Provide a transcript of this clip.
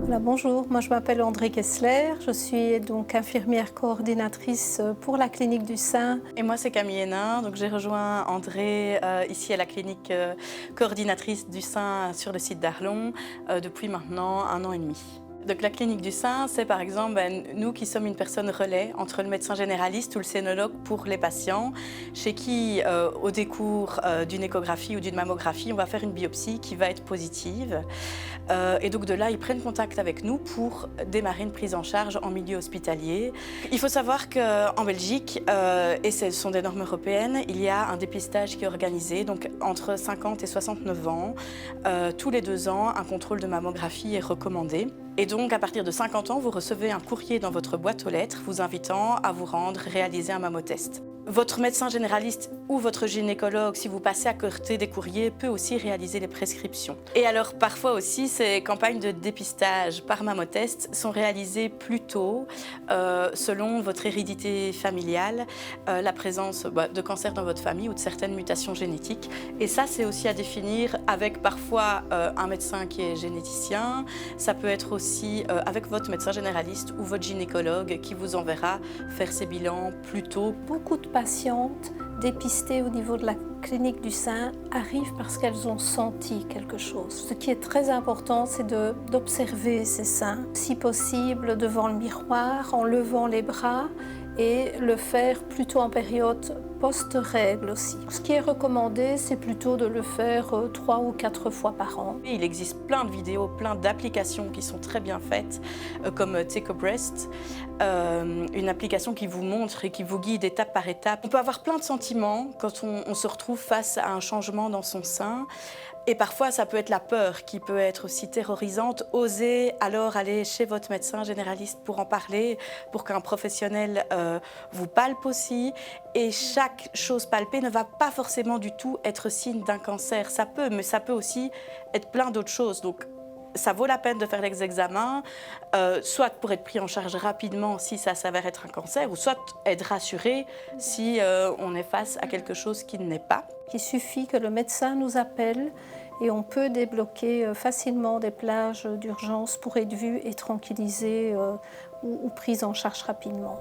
Voilà, bonjour, moi je m'appelle André Kessler, je suis donc infirmière coordinatrice pour la clinique du sein. Et moi c'est Camille Hénin, donc j'ai rejoint André ici à la clinique coordinatrice du sein sur le site d'Arlon depuis maintenant 1 an et demi. Donc la clinique du sein, c'est par exemple nous qui sommes une personne relais entre le médecin généraliste ou le sénologue pour les patients, chez qui au décours d'une échographie ou d'une mammographie, on va faire une biopsie qui va être positive. Et donc de là, ils prennent contact avec nous pour démarrer une prise en charge en milieu hospitalier. Il faut savoir qu'en Belgique, et ce sont des normes européennes, il y a un dépistage qui est organisé, donc entre 50 et 69 ans. Tous les 2 ans, un contrôle de mammographie est recommandé. Et donc, à partir de 50 ans, vous recevez un courrier dans votre boîte aux lettres vous invitant à vous rendre réaliser un mammotest. Votre médecin généraliste ou votre gynécologue, si vous passez à côté des courriers, peut aussi réaliser les prescriptions. Et alors, parfois aussi, ces campagnes de dépistage par mammotest sont réalisées plus tôt, selon votre hérédité familiale, la présence de cancer dans votre famille ou de certaines mutations génétiques. Et ça, c'est aussi à définir avec parfois un médecin qui est généticien. Ça peut être aussi avec votre médecin généraliste ou votre gynécologue qui vous enverra faire ces bilans plus tôt. Beaucoup de patientes dépistées au niveau de la clinique du sein arrivent parce qu'elles ont senti quelque chose. Ce qui est très important, c'est d'observer ces seins, si possible devant le miroir, en levant les bras et le faire plutôt en période post-règle aussi. Ce qui est recommandé, c'est plutôt de le faire 3 ou 4 fois par an. Il existe plein de vidéos, plein d'applications qui sont très bien faites, comme Take a Breast, une application qui vous montre et qui vous guide étape par étape. On peut avoir plein de sentiments quand on se retrouve face à un changement dans son sein. Et parfois, ça peut être la peur qui peut être aussi terrorisante. Osez alors aller chez votre médecin généraliste pour en parler, pour qu'un professionnel vous palpe aussi. Et chaque chose palpée ne va pas forcément du tout être signe d'un cancer. Ça peut, mais ça peut aussi être plein d'autres choses. Donc, ça vaut la peine de faire les examens, soit pour être pris en charge rapidement si ça s'avère être un cancer, ou soit être rassuré si on est face à quelque chose qui ne l'est pas. Il suffit que le médecin nous appelle et on peut débloquer facilement des plages d'urgence pour être vu et tranquillisé ou prise en charge rapidement.